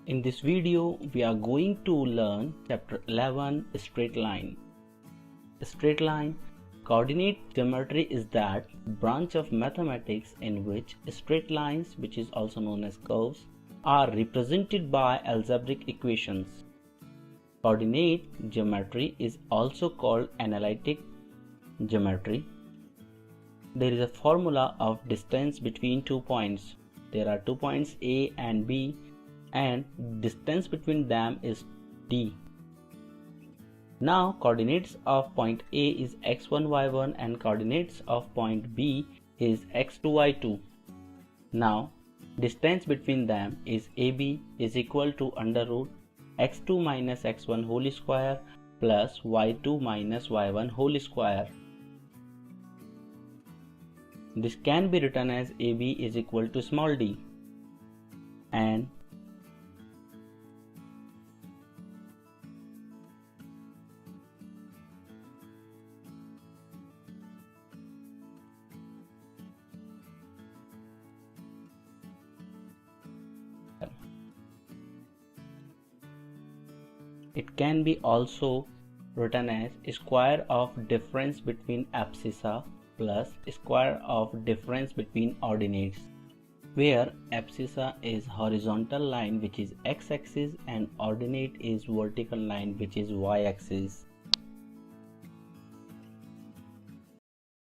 In this video, we are going to learn chapter 11 straight line. Straight line coordinate geometry is that branch of mathematics in which straight lines, which is also known as curves, are represented by algebraic equations. Coordinate geometry is also called analytic geometry. There is a formula of distance between 2 points. There are 2 points A and B, and distance between them is d. Now coordinates of point A is x1 y1 and coordinates of point B is x2 y2. Now distance between them is AB is equal to under root x2 minus x1 whole square plus y2 minus y1 whole square. This can be written as AB is equal to small d, and it can be also written as square of difference between abscissa plus square of difference between ordinates, where abscissa is horizontal line which is x-axis and ordinate is vertical line which is y-axis.